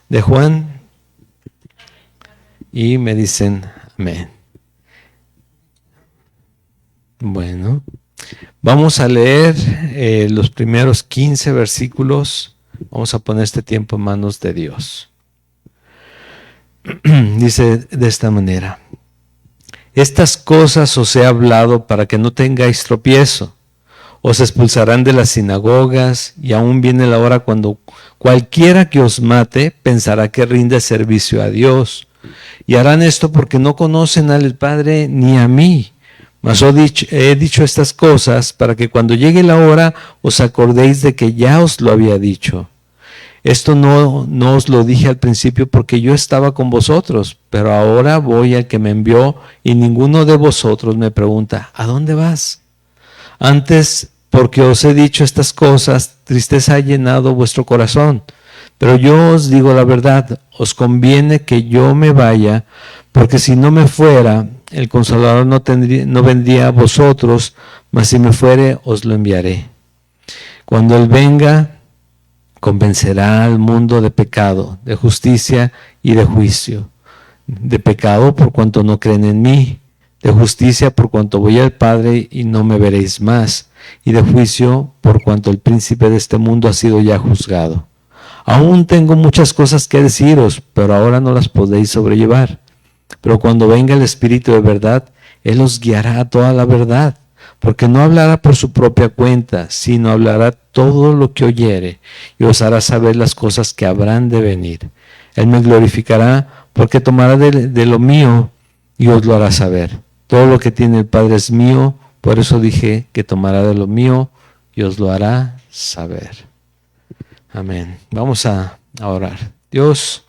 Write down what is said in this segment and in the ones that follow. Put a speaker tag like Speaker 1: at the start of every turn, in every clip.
Speaker 1: de Juan y me dicen amén. Bueno, vamos a leer los primeros 15 versículos. Vamos a poner este tiempo en manos de Dios. Dice de esta manera: estas cosas os he hablado para que no tengáis tropiezo. Os expulsarán de las sinagogas, y aún viene la hora cuando cualquiera que os mate pensará que rinde servicio a Dios. Y harán esto porque no conocen al Padre ni a mí. Mas he dicho estas cosas para que cuando llegue la hora os acordéis de que ya os lo había dicho. Esto no os lo dije al principio porque yo estaba con vosotros, pero ahora voy al que me envió y ninguno de vosotros me pregunta, ¿a dónde vas? Antes, porque os he dicho estas cosas, tristeza ha llenado vuestro corazón. Pero yo os digo la verdad, os conviene que yo me vaya, porque si no me fuera, el Consolador no vendría a vosotros, mas si me fuere, os lo enviaré. Cuando Él venga, convencerá al mundo de pecado, de justicia y de juicio. De pecado por cuanto no creen en mí, de justicia por cuanto voy al Padre y no me veréis más, y de juicio por cuanto el príncipe de este mundo ha sido ya juzgado. Aún tengo muchas cosas que deciros, pero ahora no las podéis sobrellevar. Pero cuando venga el Espíritu de verdad, Él os guiará a toda la verdad, porque no hablará por su propia cuenta, sino hablará todo lo que oyere, y os hará saber las cosas que habrán de venir. Él me glorificará, porque tomará de lo mío y os lo hará saber. Todo lo que tiene el Padre es mío, por eso dije que tomará de lo mío y os lo hará saber. Amén. Vamos a orar. Dios,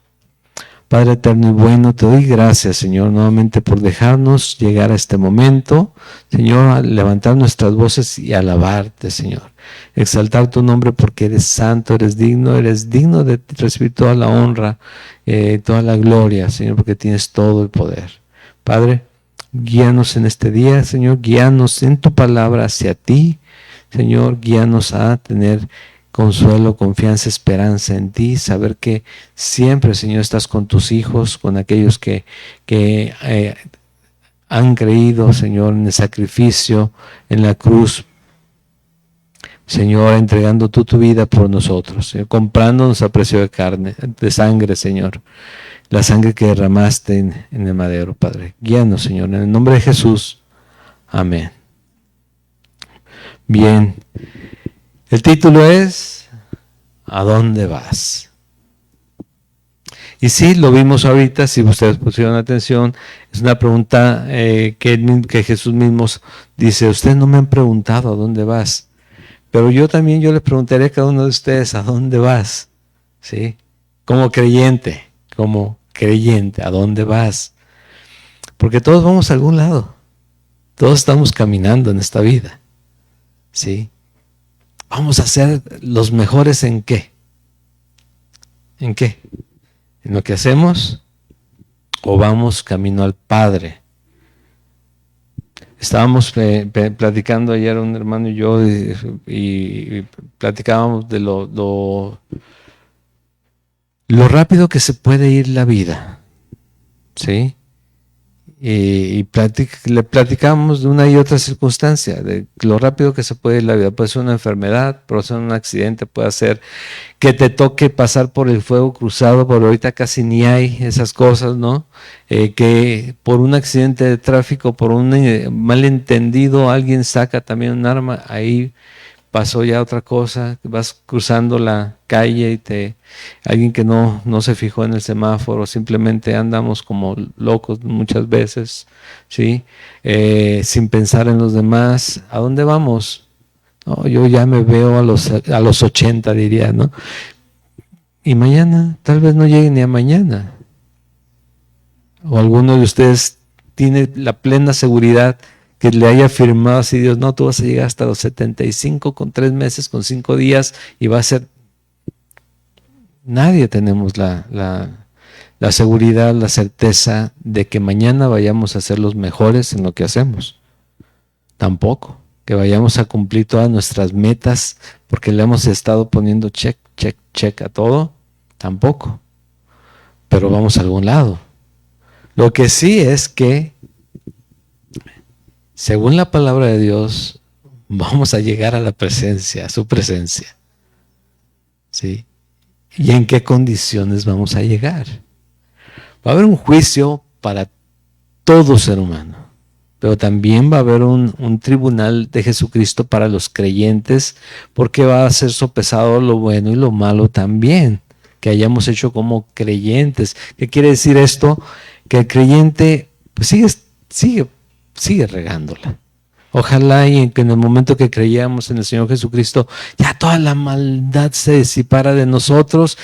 Speaker 1: Padre eterno y bueno, te doy gracias, Señor, nuevamente por dejarnos llegar a este momento, Señor, a levantar nuestras voces y alabarte, Señor. Exaltar tu nombre porque eres santo, eres digno de recibir toda la honra, toda la gloria, Señor, porque tienes todo el poder. Padre, guíanos en este día, Señor, guíanos en tu palabra hacia ti, Señor, guíanos a tener consuelo, confianza, esperanza en ti, saber que siempre, Señor, estás con tus hijos, con aquellos que han creído, Señor, en el sacrificio, en la cruz, Señor, entregando tú tu vida por nosotros, Señor, comprándonos a precio de carne, de sangre, Señor, la sangre que derramaste en el madero, Padre. Guíanos, Señor, en el nombre de Jesús. Amén. Bien. El título es ¿a dónde vas? Y sí, lo vimos ahorita, si ustedes pusieron atención, es una pregunta que Jesús mismo dice, ustedes no me han preguntado ¿a dónde vas? Pero yo les preguntaré a cada uno de ustedes ¿a dónde vas? ¿Sí? Como creyente, ¿a dónde vas? Porque todos vamos a algún lado, todos estamos caminando en esta vida, ¿sí? ¿Vamos a ser los mejores en qué? ¿En qué? ¿En lo que hacemos? ¿O vamos camino al Padre? Estábamos platicando ayer un hermano y yo y platicábamos de lo rápido que se puede ir la vida, ¿sí? Y le platicamos de una y otra circunstancia, de lo rápido que se puede ir la vida. Puede ser una enfermedad, puede ser un accidente, puede ser que te toque pasar por el fuego cruzado, pero ahorita casi ni hay esas cosas, ¿no? Que por un accidente de tráfico, por un malentendido, alguien saca también un arma, ahí pasó ya otra cosa, vas cruzando la calle y alguien que no se fijó en el semáforo, simplemente andamos como locos muchas veces, ¿sí? Sin pensar en los demás. ¿A dónde vamos? No, yo ya me veo a los 80, diría, ¿no? Y mañana, tal vez no llegue ni a mañana. O alguno de ustedes tiene la plena seguridad que le haya firmado así Dios, no, tú vas a llegar hasta los 75 con 3 meses, con 5 días y va a ser... Nadie tenemos la seguridad, la certeza de que mañana vayamos a ser los mejores en lo que hacemos. Tampoco que vayamos a cumplir todas nuestras metas porque le hemos estado poniendo check a todo. Tampoco. pero vamos a algún lado. Lo que sí es que, según la palabra de Dios, vamos a llegar a la presencia, a su presencia. ¿Sí? ¿Y en qué condiciones vamos a llegar? Va a haber un juicio para todo ser humano, pero también va a haber un tribunal de Jesucristo para los creyentes, porque va a ser sopesado lo bueno y lo malo también, que hayamos hecho como creyentes. ¿Qué quiere decir esto? Que el creyente pues, sigue regándola. Ojalá y que en el momento que creíamos en el Señor Jesucristo, ya toda la maldad se disipara de nosotros,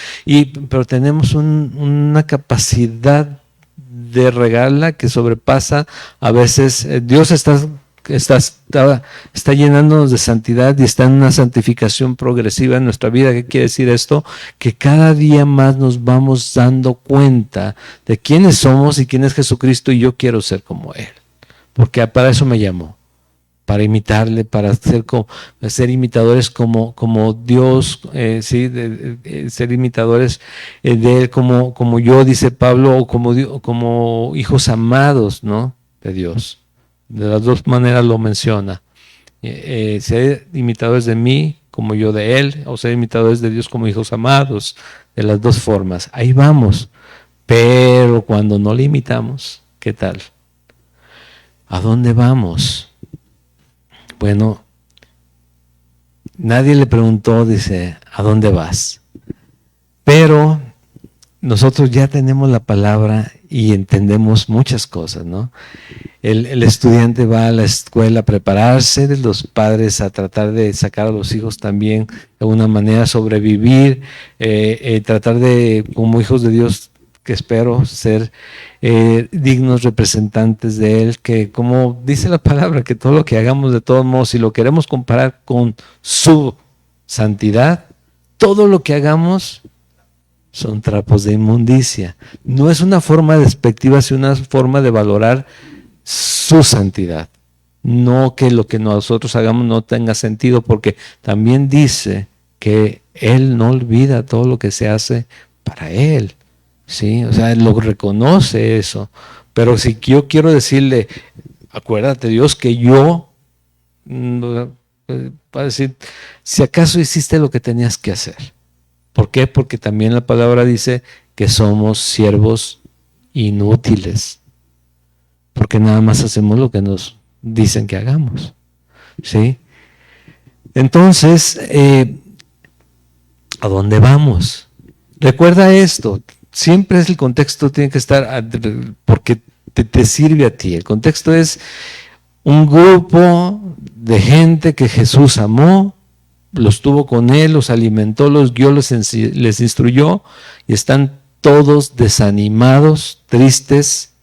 Speaker 1: pero tenemos una capacidad de regarla que sobrepasa a veces. Dios está llenándonos de santidad y está en una santificación progresiva en nuestra vida. ¿Qué quiere decir esto? Que cada día más nos vamos dando cuenta de quiénes somos y quién es Jesucristo, y yo quiero ser como Él, porque para eso me llamó. Para imitarle, para ser imitadores como Dios, ser imitadores de Él como yo, dice Pablo, o como hijos amados, ¿no? De Dios. De las dos maneras lo menciona. Ser imitadores de mí como yo de Él, o ser imitadores de Dios como hijos amados, de las dos formas. Ahí vamos. Pero cuando no le imitamos, ¿qué tal? ¿A dónde vamos? Bueno, nadie le preguntó, dice, ¿a dónde vas? Pero nosotros ya tenemos la palabra y entendemos muchas cosas, ¿no? El estudiante va a la escuela a prepararse, los padres a tratar de sacar a los hijos también de una manera a sobrevivir, tratar de, como hijos de Dios, que espero ser dignos representantes de Él, que como dice la palabra, que todo lo que hagamos de todos modos, si lo queremos comparar con su santidad, todo lo que hagamos son trapos de inmundicia. No es una forma despectiva, sino una forma de valorar su santidad. No que lo que nosotros hagamos no tenga sentido, porque también dice que Él no olvida todo lo que se hace para Él. ¿Sí? O sea, lo reconoce eso. Pero si yo quiero decirle, acuérdate Dios que yo, va a decir, si acaso hiciste lo que tenías que hacer. ¿Por qué? Porque también la palabra dice que somos siervos inútiles. Porque nada más hacemos lo que nos dicen que hagamos. ¿Sí? Entonces, ¿a dónde vamos? Recuerda esto. Siempre es el contexto, tiene que estar, porque te sirve a ti. El contexto es un grupo de gente que Jesús amó, los tuvo con Él, los alimentó, los guió, les instruyó, y están todos desanimados, tristes,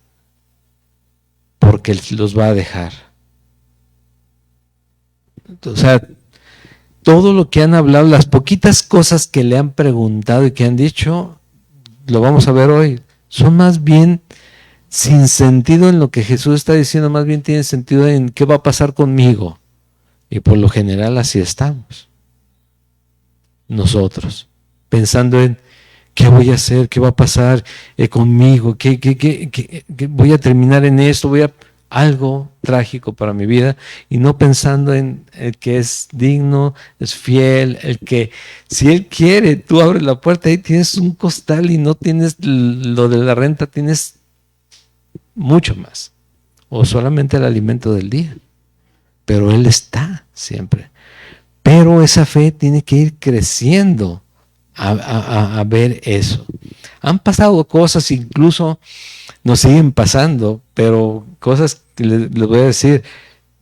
Speaker 1: porque los va a dejar. O sea, todo lo que han hablado, las poquitas cosas que le han preguntado y que han dicho, lo vamos a ver hoy, son más bien sin sentido en lo que Jesús está diciendo, más bien tiene sentido en qué va a pasar conmigo. Y por lo general así estamos nosotros, pensando en qué voy a hacer, qué va a pasar conmigo, qué voy a terminar en esto, algo trágico para mi vida, y no pensando en el que es digno, es fiel, el que si Él quiere, tú abres la puerta y tienes un costal y no tienes lo de la renta, tienes mucho más, o solamente el alimento del día, pero Él está siempre. Pero esa fe tiene que ir creciendo a ver eso. Han pasado cosas, incluso nos siguen pasando, pero cosas que les voy a decir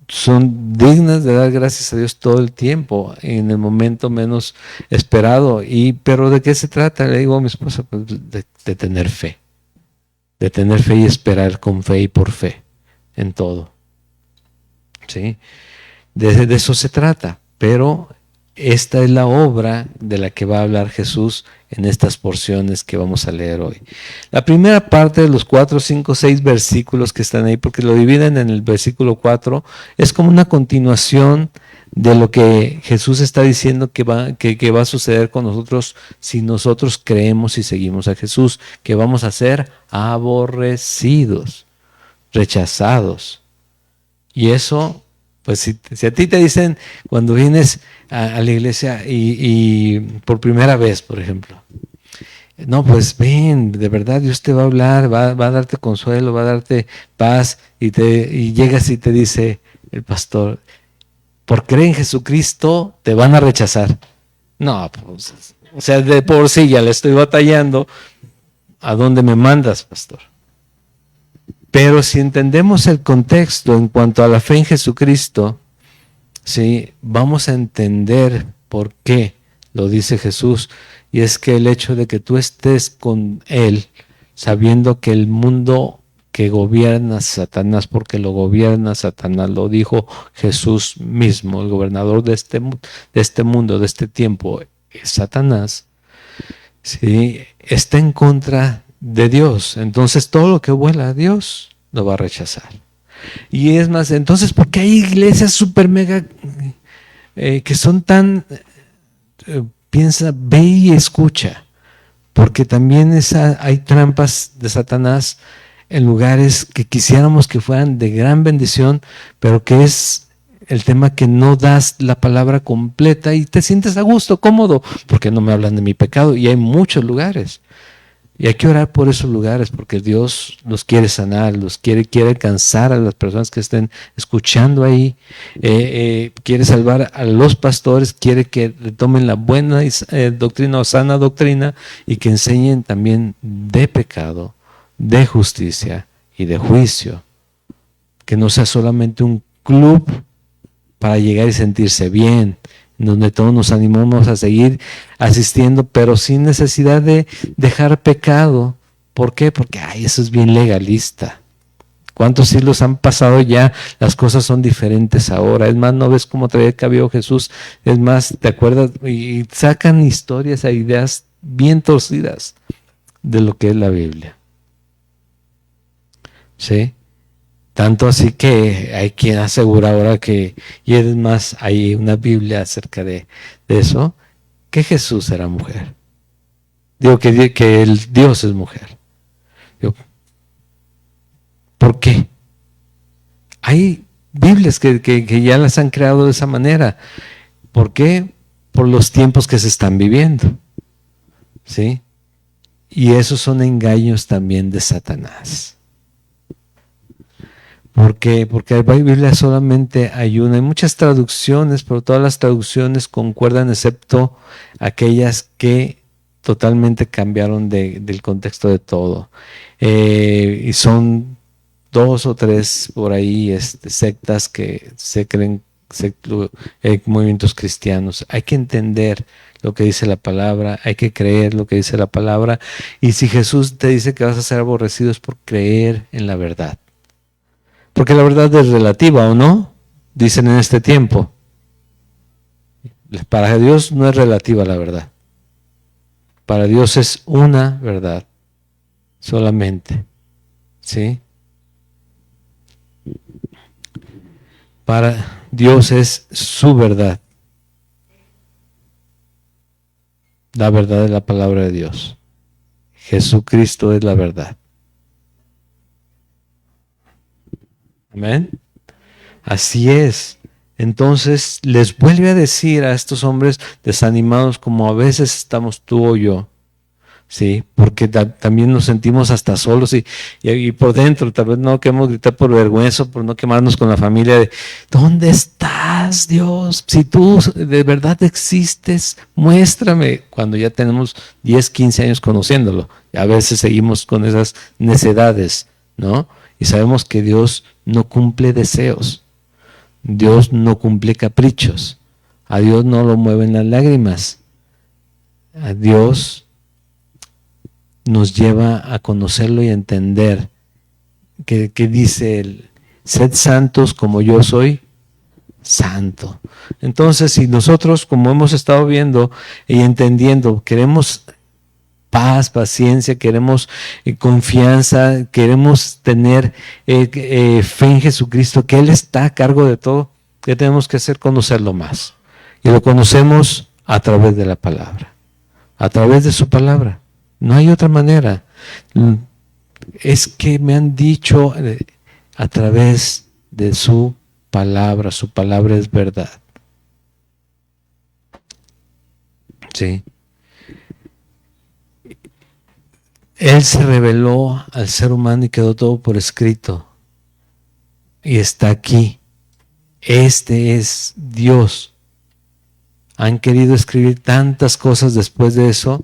Speaker 1: son dignas de dar gracias a Dios todo el tiempo, en el momento menos esperado. Pero ¿de qué se trata? Le digo a mi esposa, pues, de tener fe. De tener fe y esperar con fe y por fe en todo. ¿Sí? De eso se trata. Pero esta es la obra de la que va a hablar Jesús en estas porciones que vamos a leer hoy. La primera parte de los 4, 5, 6 versículos que están ahí, porque lo dividen en el versículo 4, es como una continuación de lo que Jesús está diciendo que va a suceder con nosotros si nosotros creemos y seguimos a Jesús, que vamos a ser aborrecidos, rechazados. Y eso, pues si a ti te dicen cuando vienes a la iglesia y por primera vez, por ejemplo, no, pues ven, de verdad Dios te va a hablar, va a darte consuelo, va a darte paz, y llegas y te dice el pastor, por creer en Jesucristo te van a rechazar. No, pues, o sea, de por sí ya le estoy batallando. ¿A dónde me mandas, pastor? Pero si entendemos el contexto en cuanto a la fe en Jesucristo, ¿sí? Vamos a entender por qué lo dice Jesús. Y es que el hecho de que tú estés con Él, sabiendo que el mundo que gobierna Satanás, porque lo gobierna Satanás, lo dijo Jesús mismo, el gobernador de este mundo, de este tiempo, es Satanás, ¿sí? Está en contra de Dios. Entonces todo lo que vuela a Dios lo va a rechazar. Y es más, entonces, ¿por qué hay iglesias super mega que son tan... piensa, ve y escucha, porque también hay trampas de Satanás en lugares que quisiéramos que fueran de gran bendición, pero que es el tema que no das la palabra completa y te sientes a gusto, cómodo, porque no me hablan de mi pecado, y hay muchos lugares. Y hay que orar por esos lugares, porque Dios los quiere sanar, quiere alcanzar a las personas que estén escuchando ahí, quiere salvar a los pastores, quiere que tomen la buena doctrina o sana doctrina y que enseñen también de pecado, de justicia y de juicio. Que no sea solamente un club para llegar y sentirse bien, donde todos nos animamos a seguir asistiendo, pero sin necesidad de dejar pecado. ¿Por qué? Porque eso es bien legalista. ¿Cuántos siglos han pasado ya? Las cosas son diferentes ahora. Es más, ¿no ves cómo traía el cabello Jesús? Es más, ¿te acuerdas? Y sacan historias e ideas bien torcidas de lo que es la Biblia. ¿Sí? Tanto así que hay quien asegura ahora que, y es más, hay una Biblia acerca de eso, que Jesús era mujer. Digo que el Dios es mujer. Digo, ¿por qué? Hay Biblias que ya las han creado de esa manera. ¿Por qué? Por los tiempos que se están viviendo. ¿Sí? Y esos son engaños también de Satanás. ¿Por qué? Porque la Biblia solamente hay una. Hay muchas traducciones, pero todas las traducciones concuerdan excepto aquellas que totalmente cambiaron del contexto de todo. Y son 2 o 3 por ahí sectas que se creen movimientos cristianos. Hay que entender lo que dice la palabra, hay que creer lo que dice la palabra. Y si Jesús te dice que vas a ser aborrecido es por creer en la verdad. Porque la verdad es relativa, ¿o no? Dicen en este tiempo. Para Dios no es relativa la verdad. Para Dios es una verdad. Solamente. ¿Sí? Para Dios es su verdad. La verdad es la palabra de Dios. Jesucristo es la verdad. Amén. Así es. Entonces les vuelve a decir a estos hombres desanimados como a veces estamos tú o yo, ¿sí? Porque también nos sentimos hasta solos y por dentro tal vez no queremos gritar por vergüenza, por no quemarnos con la familia de ¿dónde estás, Dios? Si tú de verdad existes, muéstrame. Cuando ya tenemos 10, 15 años conociéndolo, y a veces seguimos con esas necedades, ¿no? Y sabemos que Dios no cumple deseos. Dios no cumple caprichos. A Dios no lo mueven las lágrimas. A Dios nos lleva a conocerlo y a entender que dice él, sed santos como yo soy santo. Entonces, si nosotros, como hemos estado viendo y entendiendo, queremos paz, paciencia, queremos confianza, queremos tener fe en Jesucristo, que Él está a cargo de todo, ¿Qué tenemos que hacer? Conocerlo más. Y lo conocemos a través de la palabra, a través de su palabra. No hay otra manera. Es que me han dicho a través de su palabra es verdad. Sí. Él se reveló al ser humano y quedó todo por escrito. Y está aquí. Este es Dios. Han querido escribir tantas cosas después de eso.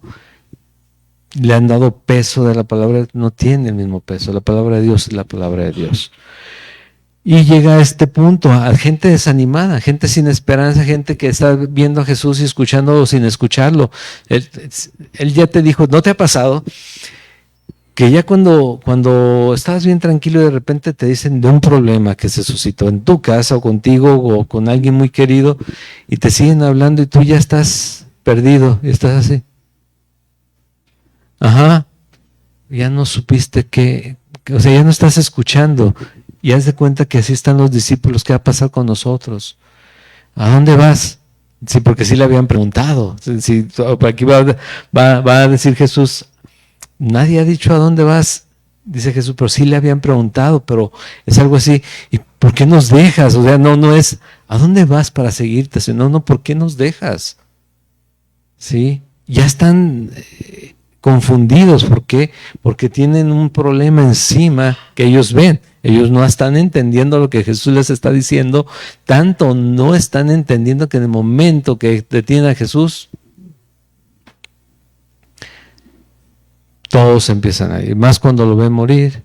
Speaker 1: Le han dado peso de la palabra. No tiene el mismo peso. La palabra de Dios es la palabra de Dios. Y llega a este punto, a gente desanimada, gente sin esperanza, gente que está viendo a Jesús y escuchándolo sin escucharlo. Él ya te dijo, ¿no te ha pasado? Que ya cuando estás bien tranquilo y de repente te dicen de un problema que se suscitó en tu casa o contigo o con alguien muy querido y te siguen hablando y tú ya estás perdido y estás así. Ajá, ya no supiste o sea, ya no estás escuchando. Y haz de cuenta que así están los discípulos. ¿Qué va a pasar con nosotros? ¿A dónde vas? Sí, porque sí le habían preguntado. Sí, aquí va a decir Jesús, nadie ha dicho a dónde vas, dice Jesús, pero sí le habían preguntado, pero es algo así. ¿Y por qué nos dejas? O sea, no es ¿a dónde vas para seguirte? No, ¿por qué nos dejas? Sí, ya están confundidos. ¿Por qué? Porque tienen un problema encima que ellos ven. Ellos no están entendiendo lo que Jesús les está diciendo, tanto no están entendiendo que en el momento que detienen a Jesús, todos empiezan a ir, más cuando lo ven morir.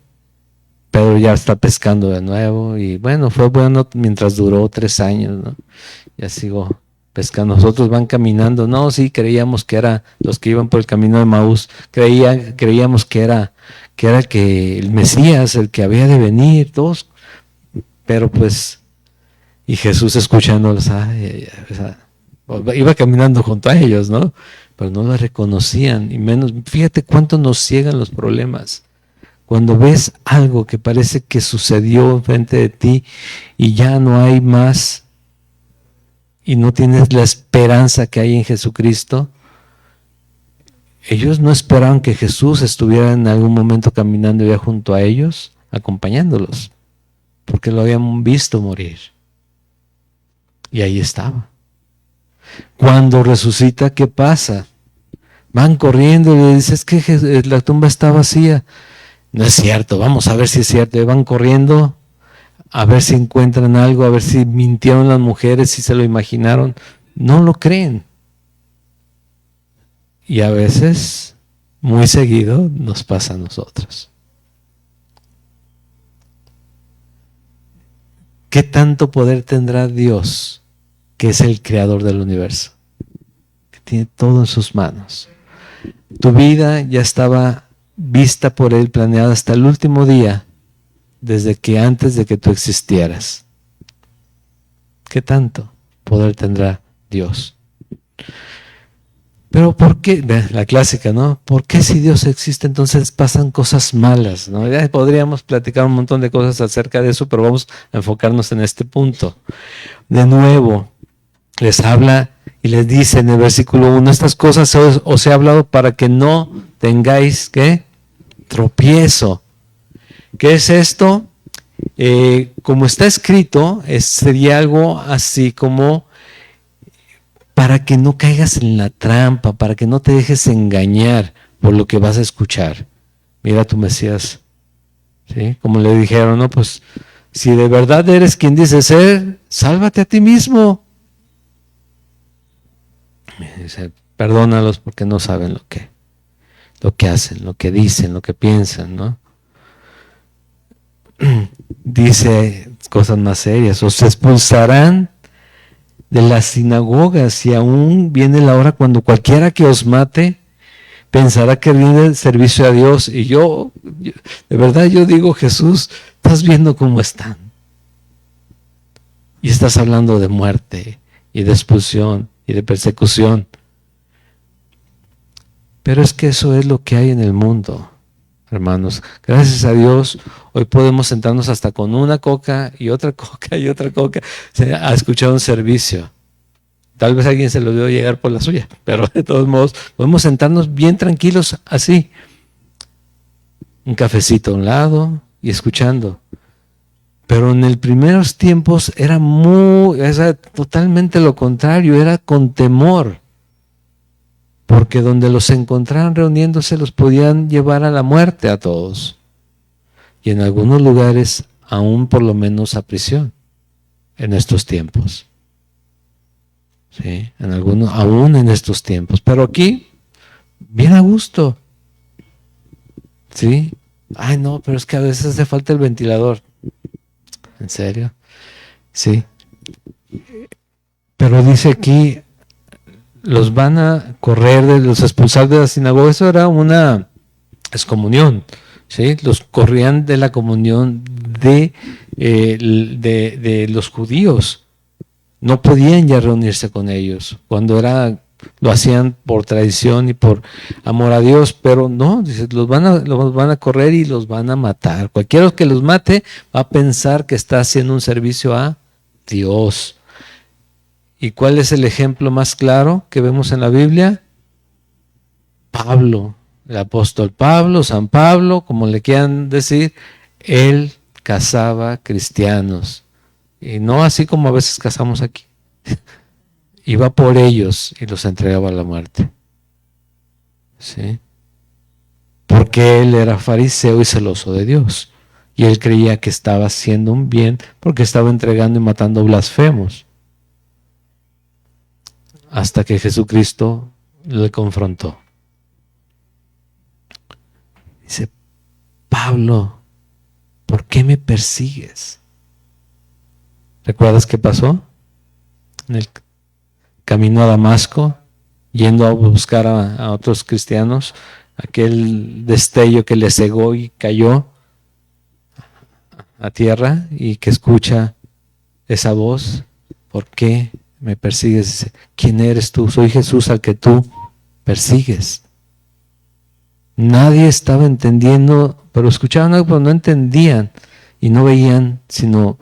Speaker 1: Pedro ya está pescando de nuevo y bueno, fue bueno mientras duró 3 años, ¿no? Ya sigo pescando. Nosotros van caminando, no, sí, creíamos que era los que iban por el camino de Maús, creíamos que era el Mesías, el que había de venir, todos, pero pues, y Jesús escuchándolos, iba caminando junto a ellos, ¿no? Pero no lo reconocían, y menos, fíjate cuánto nos ciegan los problemas. Cuando ves algo que parece que sucedió frente de ti y ya no hay más, y no tienes la esperanza que hay en Jesucristo, ellos no esperaban que Jesús estuviera en algún momento caminando ya junto a ellos, acompañándolos, porque lo habían visto morir. Y ahí estaba. Cuando resucita, ¿qué pasa? Van corriendo y le dicen, es que la tumba está vacía. No es cierto, vamos a ver si es cierto. Y van corriendo a ver si encuentran algo, a ver si mintieron las mujeres, si se lo imaginaron. No lo creen. Y a veces, muy seguido, nos pasa a nosotros. ¿Qué tanto poder tendrá Dios, que es el creador del universo? Que tiene todo en sus manos. Tu vida ya estaba vista por Él, planeada hasta el último día, desde que antes de que tú existieras. ¿Qué tanto poder tendrá Dios? Pero ¿por qué? La clásica, ¿no? ¿Por qué si Dios existe entonces pasan cosas malas? ¿No? Ya podríamos platicar un montón de cosas acerca de eso, pero vamos a enfocarnos en este punto. De nuevo, les habla y les dice en el versículo 1, estas cosas os he hablado para que no tengáis, ¿qué? Tropiezo. ¿Qué es esto? Como está escrito, sería algo así como para que no caigas en la trampa, para que no te dejes engañar por lo que vas a escuchar. Mira a tu Mesías, ¿sí? Como le dijeron, no, pues si de verdad eres quien dices ser, sálvate a ti mismo. Dice, perdónalos porque no saben lo que hacen, lo que dicen, lo que piensan, ¿no? Dice cosas más serias, os expulsarán de las sinagogas y aún viene la hora cuando cualquiera que os mate pensará que rinde servicio a Dios. Y yo de verdad yo digo, Jesús, estás viendo cómo están. Y estás hablando de muerte y de expulsión y de persecución. Pero es que eso es lo que hay en el mundo. hermanos. Gracias a Dios, hoy podemos sentarnos hasta con una coca y otra coca y otra coca a escuchar un servicio. Tal vez alguien se lo dio llegar por la suya, pero de todos modos podemos sentarnos bien tranquilos así. Un cafecito a un lado y escuchando. Pero en los primeros tiempos era totalmente lo contrario, era con temor. Porque donde los encontraran reuniéndose los podían llevar a la muerte a todos. Y en algunos lugares aún por lo menos a prisión en estos tiempos. ¿Sí? Aún en estos tiempos. Pero aquí, bien a gusto. ¿Sí? Ay, no, pero es que a veces hace falta el ventilador. ¿En serio? Sí. Pero dice aquí, los van a correr, los expulsar de la sinagoga. Eso era una excomunión. ¿Sí? Los corrían de la comunión de los judíos. No podían ya reunirse con ellos. Lo hacían por tradición y por amor a Dios, pero no, dice, los van a correr y los van a matar. Cualquiera que los mate va a pensar que está haciendo un servicio a Dios. ¿Y cuál es el ejemplo más claro que vemos en la Biblia? Pablo, el apóstol Pablo, San Pablo, como le quieran decir, él cazaba cristianos. Y no así como a veces cazamos aquí. Iba por ellos y los entregaba a la muerte. ¿Sí? Porque él era fariseo y celoso de Dios. Y él creía que estaba haciendo un bien porque estaba entregando y matando blasfemos. Hasta que Jesucristo le confrontó. Dice, Pablo, ¿por qué me persigues? ¿Recuerdas qué pasó? En el camino a Damasco, yendo a buscar a otros cristianos, aquel destello que le cegó y cayó a tierra y que escucha esa voz. ¿Por qué me persigues? Dice, ¿quién eres tú? Soy Jesús al que tú persigues. Nadie estaba entendiendo, pero escuchaban algo, pero no entendían y no veían, sino...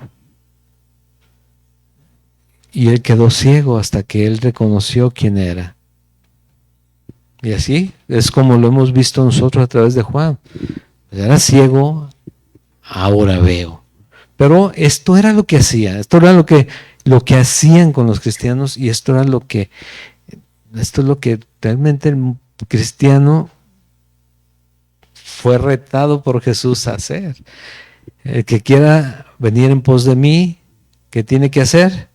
Speaker 1: Y él quedó ciego hasta que él reconoció quién era. Y así es como lo hemos visto nosotros a través de Juan. Era ciego, ahora veo. Pero esto era lo que hacía, esto era lo que hacían con los cristianos y esto es lo que realmente el cristiano fue retado por Jesús a hacer. El que quiera venir en pos de mí, ¿qué tiene que hacer?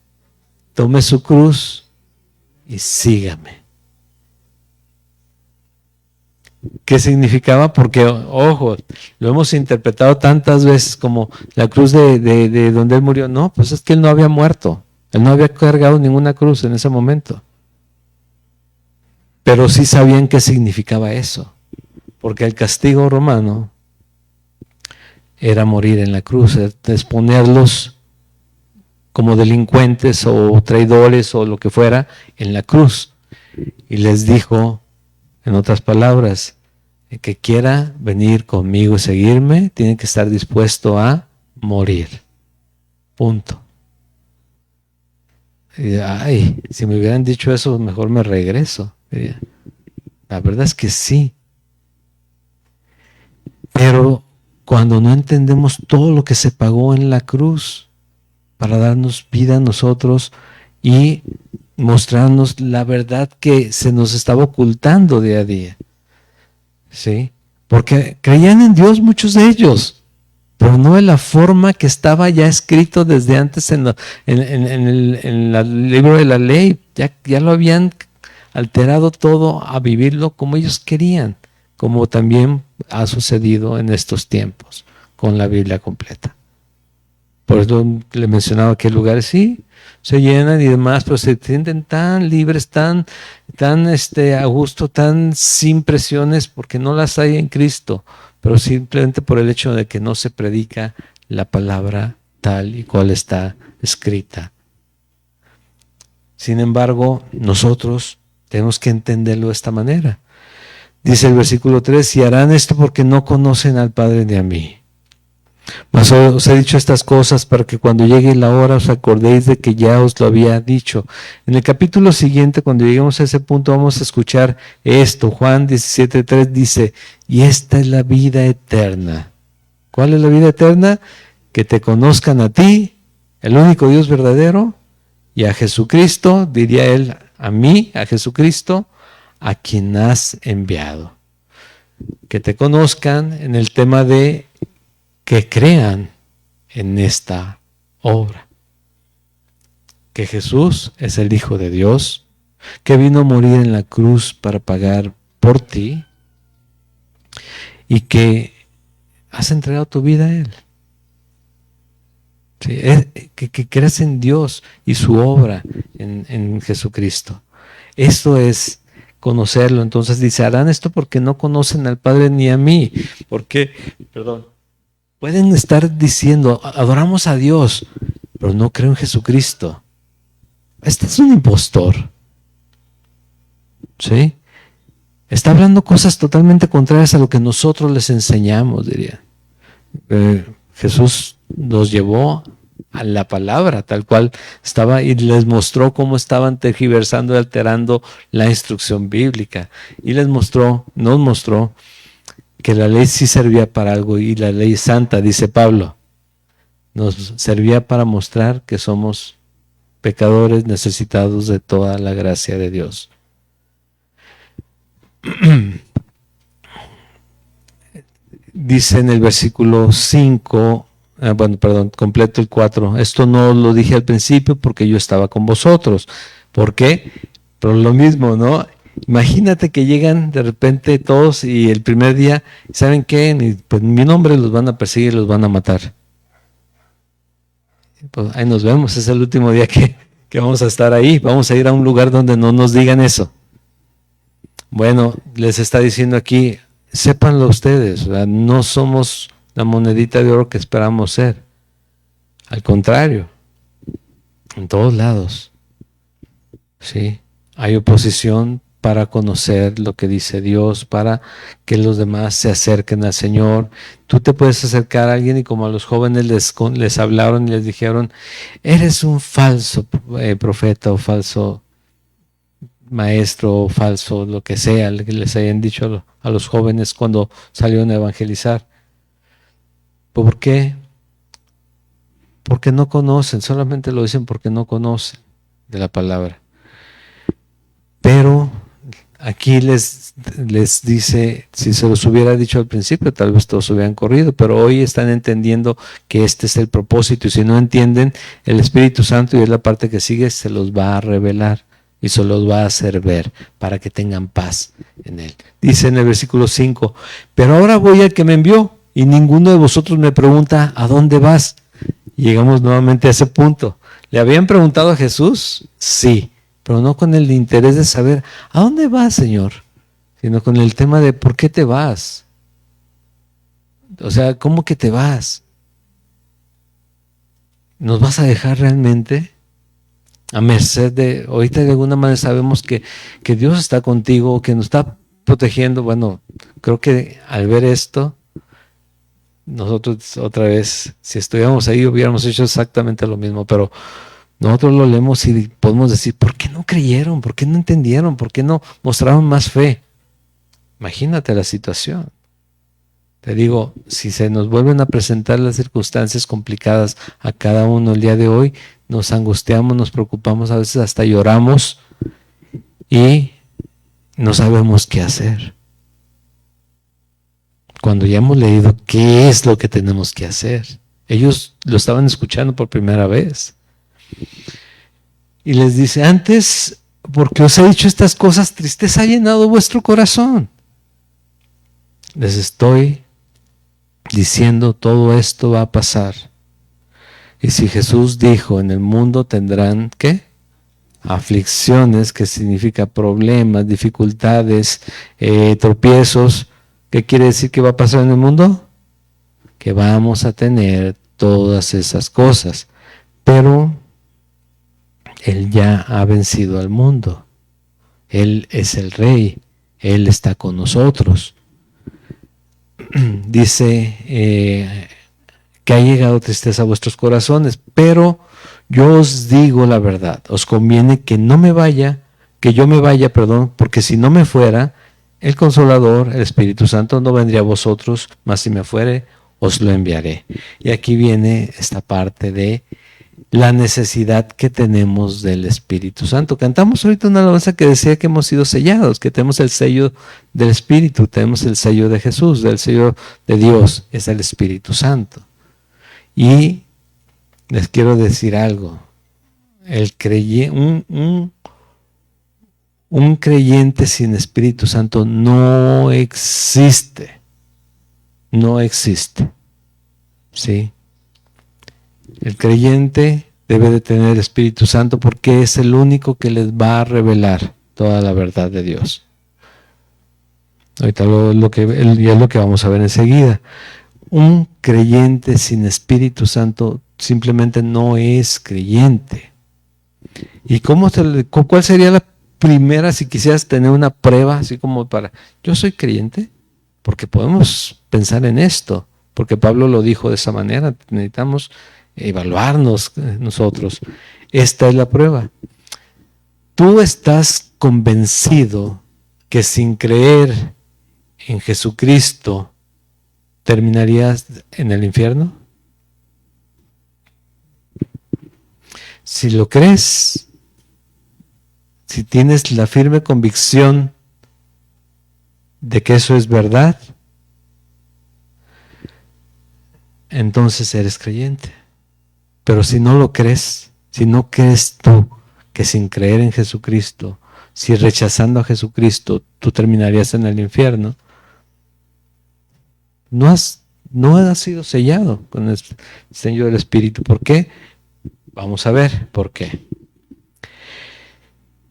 Speaker 1: Tome su cruz y sígame. ¿Qué significaba? Porque, ojo, lo hemos interpretado tantas veces como la cruz de donde él murió. No, pues es que él no había muerto. Él no había cargado ninguna cruz en ese momento. Pero sí sabían qué significaba eso. Porque el castigo romano era morir en la cruz, es ponerlos como delincuentes o traidores o lo que fuera en la cruz. Y les dijo, en otras palabras, el que quiera venir conmigo y seguirme, tiene que estar dispuesto a morir. Punto. Y, ay, si me hubieran dicho eso, mejor me regreso. La verdad es que sí. Pero cuando no entendemos todo lo que se pagó en la cruz para darnos vida a nosotros y mostrarnos la verdad que se nos estaba ocultando día a día. ¿Sí? Porque creían en Dios muchos de ellos, pero no de la forma que estaba ya escrito desde antes en el libro de la ley. Ya lo habían alterado todo a vivirlo como ellos querían, como también ha sucedido en estos tiempos con la Biblia completa. Por eso le mencionaba que lugares sí se llenan y demás, pero se sienten tan libres, tan a gusto, tan sin presiones, porque no las hay en Cristo, pero simplemente por el hecho de que no se predica la palabra tal y cual está escrita. Sin embargo, nosotros tenemos que entenderlo de esta manera. Dice el versículo 3, y harán esto porque no conocen al Padre ni a mí. Mas os he dicho estas cosas para que cuando llegue la hora os acordéis de que ya os lo había dicho. En el capítulo siguiente, cuando lleguemos a ese punto, vamos a escuchar esto. Juan 17:3 dice, y esta es la vida eterna. ¿Cuál es la vida eterna? Que te conozcan a ti, el único Dios verdadero, y a Jesucristo, diría él, a mí, a Jesucristo, a quien has enviado. Que te conozcan en el tema de que crean en esta obra. Que Jesús es el Hijo de Dios, que vino a morir en la cruz para pagar por ti y que has entregado tu vida a Él. Sí, que creas en Dios y su obra en Jesucristo. Esto es conocerlo. Entonces dice, harán esto porque no conocen al Padre ni a mí. Porque, pueden estar diciendo, adoramos a Dios, pero no creo en Jesucristo. Este es un impostor. ¿Sí? Está hablando cosas totalmente contrarias a lo que nosotros les enseñamos, diría. Jesús nos llevó a la palabra tal cual estaba y les mostró cómo estaban tergiversando y alterando la instrucción bíblica. Y nos mostró que la ley sí servía para algo, y la ley santa, dice Pablo, nos servía para mostrar que somos pecadores necesitados de toda la gracia de Dios. Dice en el versículo 5, completo el 4, esto no lo dije al principio porque yo estaba con vosotros. ¿Por qué? Pero lo mismo, ¿no? Imagínate que llegan de repente todos y el primer día, ¿saben qué? Pues en mi nombre los van a perseguir, los van a matar. Pues ahí nos vemos, es el último día que vamos a estar ahí. Vamos a ir a un lugar donde no nos digan eso. Bueno, les está diciendo aquí, sépanlo ustedes, ¿verdad? No somos la monedita de oro que esperamos ser. Al contrario, en todos lados, ¿sí? Hay oposición para conocer lo que dice Dios, para que los demás se acerquen al Señor. Tú te puedes acercar a alguien y como a los jóvenes les hablaron y les dijeron, eres un falso profeta o falso maestro o falso, lo que sea, que les hayan dicho a los jóvenes cuando salieron a evangelizar. ¿Por qué? Porque no conocen, solamente lo dicen porque no conocen de la palabra. Pero aquí les dice, si se los hubiera dicho al principio, tal vez todos hubieran corrido, pero hoy están entendiendo que este es el propósito, y si no entienden, el Espíritu Santo, y es la parte que sigue, se los va a revelar y se los va a hacer ver para que tengan paz en Él. Dice en el versículo 5, pero ahora voy al que me envió y ninguno de vosotros me pregunta, ¿a dónde vas? Y llegamos nuevamente a ese punto. ¿Le habían preguntado a Jesús? Sí, pero no con el interés de saber, ¿a dónde vas, Señor? Sino con el tema de, ¿por qué te vas? O sea, ¿cómo que te vas? ¿Nos vas a dejar realmente a merced de, ahorita de alguna manera sabemos que Dios está contigo, que nos está protegiendo? Bueno, creo que al ver esto, nosotros otra vez, si estuviéramos ahí, hubiéramos hecho exactamente lo mismo, pero nosotros lo leemos y podemos decir, ¿por qué no creyeron? ¿Por qué no entendieron? ¿Por qué no mostraron más fe? Imagínate la situación. Te digo, si se nos vuelven a presentar las circunstancias complicadas a cada uno el día de hoy, nos angustiamos, nos preocupamos, a veces hasta lloramos y no sabemos qué hacer. Cuando ya hemos leído qué es lo que tenemos que hacer. Ellos lo estaban escuchando por primera vez. Y les dice, antes, porque os he dicho estas cosas, tristeza ha llenado vuestro corazón. Les estoy diciendo, todo esto va a pasar. Y si Jesús dijo, en el mundo tendrán, ¿qué? Aflicciones, que significa problemas, dificultades, tropiezos. ¿Qué quiere decir que va a pasar en el mundo? Que vamos a tener todas esas cosas. Pero Él ya ha vencido al mundo. Él es el Rey. Él está con nosotros. Dice que ha llegado tristeza a vuestros corazones, pero yo os digo la verdad, os conviene que yo me vaya, porque si no me fuera, el Consolador, el Espíritu Santo, no vendría a vosotros, mas si me fuere, os lo enviaré. Y aquí viene esta parte de la necesidad que tenemos del Espíritu Santo. Cantamos ahorita una alabanza que decía que hemos sido sellados, que tenemos el sello del Espíritu, tenemos el sello de Jesús, del sello de Dios, es el Espíritu Santo. Y les quiero decir algo, un creyente sin Espíritu Santo no existe, ¿sí? El creyente debe de tener Espíritu Santo porque es el único que les va a revelar toda la verdad de Dios. Ahorita y es lo que vamos a ver enseguida. Un creyente sin Espíritu Santo simplemente no es creyente. ¿Y cuál sería la primera, si quisieras tener una prueba, así como para, yo soy creyente? Porque podemos pensar en esto, porque Pablo lo dijo de esa manera, necesitamos evaluarnos nosotros. Esta es la prueba. ¿Tú estás convencido que sin creer en Jesucristo terminarías en el infierno? Si lo crees, si tienes la firme convicción de que eso es verdad, entonces eres creyente. Pero si no lo crees, si no crees tú que sin creer en Jesucristo, si rechazando a Jesucristo, tú terminarías en el infierno, no has sido sellado con el sello del Espíritu. ¿Por qué? Vamos a ver por qué.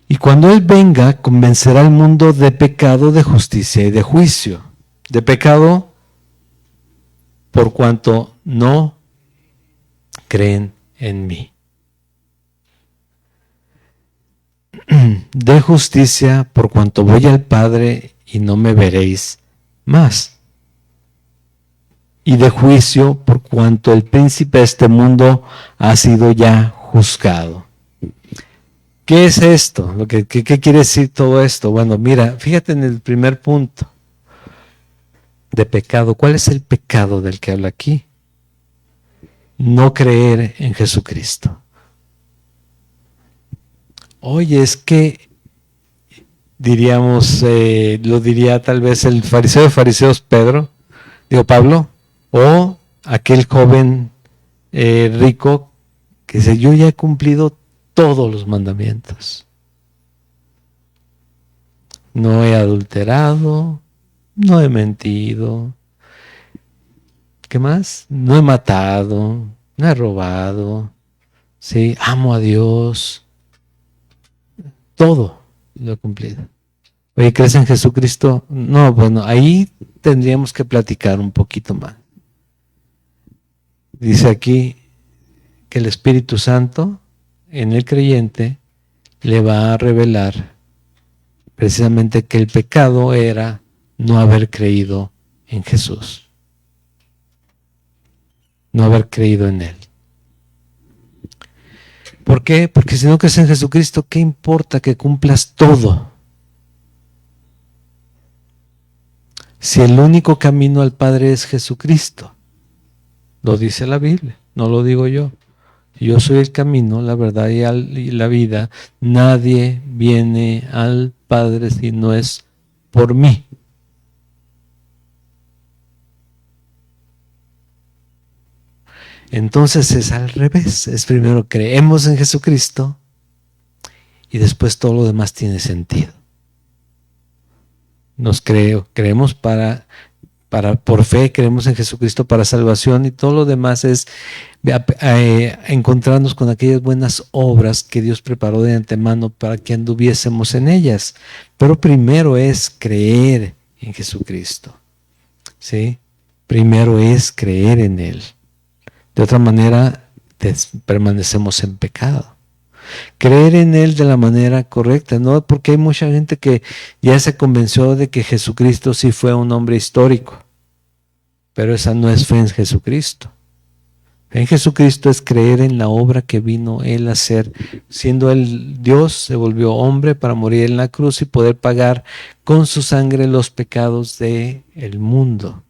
Speaker 1: Y cuando Él venga, convencerá al mundo de pecado, de justicia y de juicio. De pecado, por cuanto no creen en mí. De justicia, por cuanto voy al Padre y no me veréis más. Y de juicio, por cuanto el príncipe de este mundo ha sido ya juzgado. ¿Qué es esto? ¿Qué quiere decir todo esto? Bueno, mira, fíjate en el primer punto de pecado. ¿Cuál es el pecado del que habla aquí? No creer en Jesucristo. Oye, es que diríamos, lo diría tal vez el fariseo de fariseos Pablo, o aquel joven rico que dice, yo ya he cumplido todos los mandamientos. No he adulterado, no he mentido. ¿Qué más? No he matado, no he robado. Sí, amo a Dios. Todo lo he cumplido. Oye, ¿crees en Jesucristo? No, bueno, ahí tendríamos que platicar un poquito más. Dice aquí que el Espíritu Santo en el creyente le va a revelar precisamente que el pecado era no haber creído en Jesús, no haber creído en Él. ¿Por qué? Porque si no crees en Jesucristo, ¿qué importa que cumplas todo? Si el único camino al Padre es Jesucristo, lo dice la Biblia, no lo digo yo. Yo soy el camino, la verdad y la vida. Nadie viene al Padre si no es por mí. Entonces es al revés. Es primero creemos en Jesucristo y después todo lo demás tiene sentido. Creemos por fe, creemos en Jesucristo para salvación y todo lo demás es encontrarnos con aquellas buenas obras que Dios preparó de antemano para que anduviésemos en ellas. Pero primero es creer en Jesucristo. ¿Sí? Primero es creer en Él. De otra manera, permanecemos en pecado. Creer en Él de la manera correcta, ¿no? Porque hay mucha gente que ya se convenció de que Jesucristo sí fue un hombre histórico, pero esa no es fe en Jesucristo. Fe en Jesucristo es creer en la obra que vino Él a hacer. Siendo Él Dios, se volvió hombre para morir en la cruz y poder pagar con su sangre los pecados del mundo.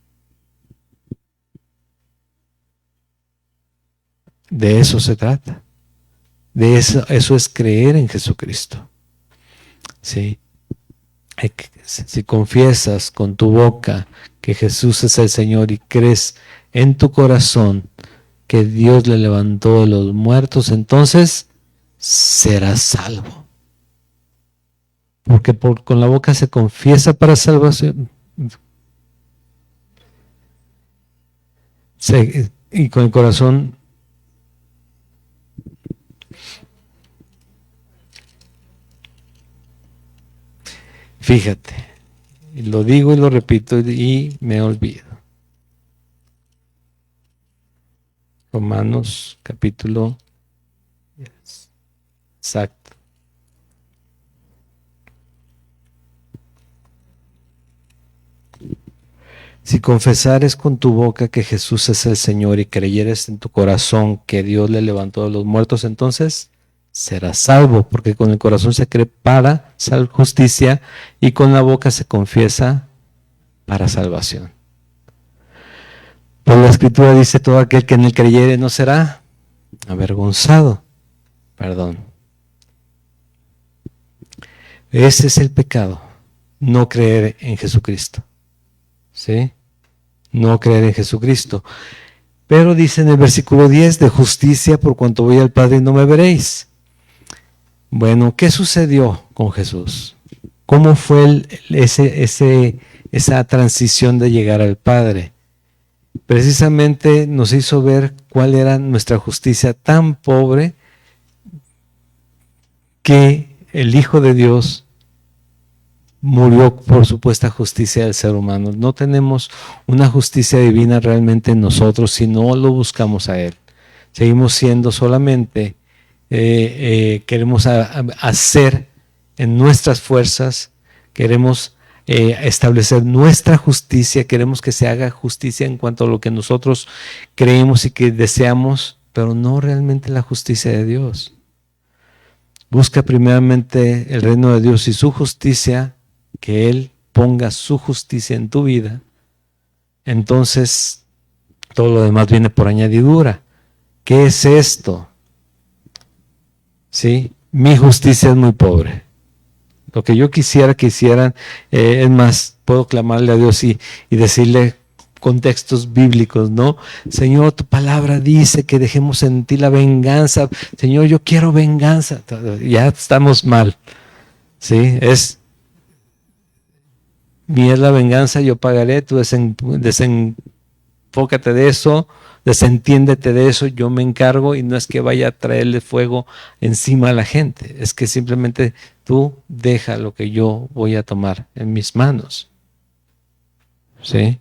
Speaker 1: De eso se trata. De eso es creer en Jesucristo. ¿Sí? Si confiesas con tu boca que Jesús es el Señor y crees en tu corazón que Dios le levantó de los muertos, entonces serás salvo. Porque con la boca se confiesa para salvación. Y con el corazón fíjate, lo digo y lo repito y me olvido. Romanos capítulo exacto. Si confesares con tu boca que Jesús es el Señor y creyeres en tu corazón que Dios le levantó de los muertos, entonces serás salvo, porque con el corazón se cree para justicia y con la boca se confiesa para salvación. Pues la Escritura dice: todo aquel que en él creyere no será avergonzado. Perdón. Ese es el pecado, no creer en Jesucristo. ¿Sí? No creer en Jesucristo. Pero dice en el versículo 10, de justicia por cuanto voy al Padre y no me veréis. Bueno, ¿qué sucedió con Jesús? ¿Cómo fue esa transición de llegar al Padre? Precisamente nos hizo ver cuál era nuestra justicia tan pobre que el Hijo de Dios murió por supuesta justicia del ser humano. No tenemos una justicia divina realmente en nosotros si no lo buscamos a Él. Seguimos siendo solamente, queremos hacer en nuestras fuerzas, queremos establecer nuestra justicia, queremos que se haga justicia en cuanto a lo que nosotros creemos y que deseamos, pero no realmente la justicia de Dios. Busca primeramente el reino de Dios y su justicia, que Él ponga su justicia en tu vida, entonces todo lo demás viene por añadidura. ¿Qué es esto? ¿Sí? Mi justicia es muy pobre. Lo que yo quisiera que hicieran, es más, puedo clamarle a Dios y decirle contextos bíblicos, ¿no? Señor, tu palabra dice que dejemos en ti la venganza. Señor, yo quiero venganza. Ya estamos mal. ¿Sí? Mía es la venganza, yo pagaré, tú desenfócate de eso, desentiéndete de eso, yo me encargo, y no es que vaya a traerle fuego encima a la gente, es que simplemente tú deja lo que yo voy a tomar en mis manos. ¿Sí?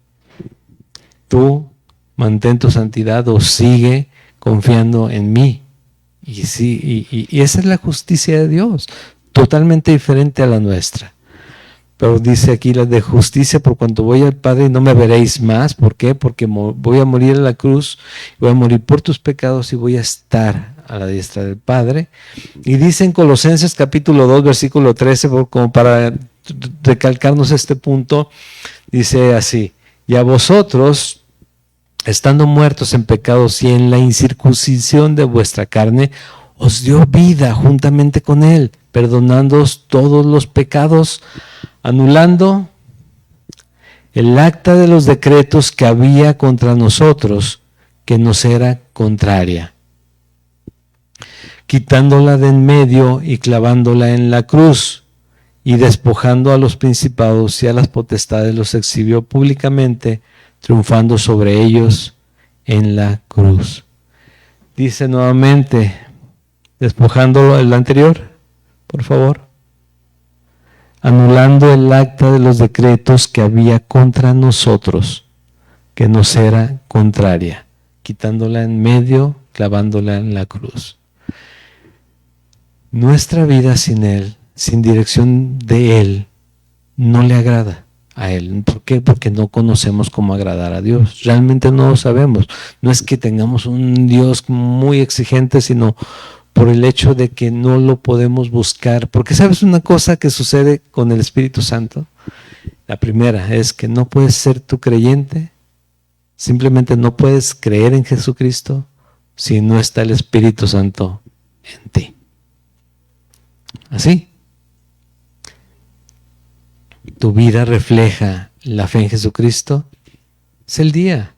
Speaker 1: Tú mantén tu santidad o sigue confiando en mí. Y esa es la justicia de Dios, totalmente diferente a la nuestra. Pero dice aquí la de justicia por cuanto voy al Padre y no me veréis más. ¿Por qué? Porque voy a morir en la cruz, voy a morir por tus pecados y voy a estar a la diestra del Padre. Y dice en Colosenses capítulo 2, versículo 13, como para recalcarnos este punto, dice así: y a vosotros, estando muertos en pecados y en la incircuncisión de vuestra carne, os dio vida juntamente con Él, perdonándoos todos los pecados, anulando el acta de los decretos que había contra nosotros, que nos era contraria, quitándola de en medio y clavándola en la cruz, y despojando a los principados y a las potestades los exhibió públicamente, triunfando sobre ellos en la cruz. Dice nuevamente, despojando el anterior, por favor. Anulando el acta de los decretos que había contra nosotros, que nos era contraria, quitándola en medio, clavándola en la cruz. nuestra vida sin Él, sin dirección de Él, no le agrada a Él. ¿Por qué? Porque no conocemos cómo agradar a Dios. Realmente no lo sabemos. No es que tengamos un Dios muy exigente, sino por el hecho de que no lo podemos buscar. Porque ¿sabes una cosa que sucede con el Espíritu Santo? La primera es que no puedes ser tu creyente, simplemente no puedes creer en Jesucristo si no está el Espíritu Santo en ti. Así. Tu vida refleja la fe en Jesucristo. Es el día.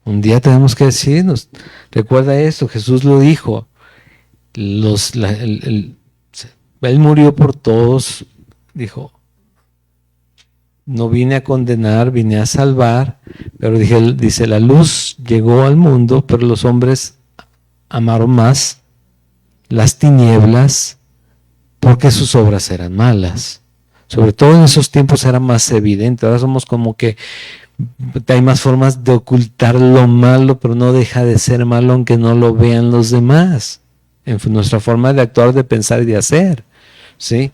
Speaker 1: Un día tenemos que decirnos, recuerda esto, Jesús lo dijo, Él murió por todos, dijo, no vine a condenar, vine a salvar, pero dice, la luz llegó al mundo, pero los hombres amaron más las tinieblas porque sus obras eran malas. Sobre todo en esos tiempos era más evidente, ahora somos como que hay más formas de ocultar lo malo, pero no deja de ser malo aunque no lo vean los demás, en nuestra forma de actuar, de pensar y de hacer, ¿sí?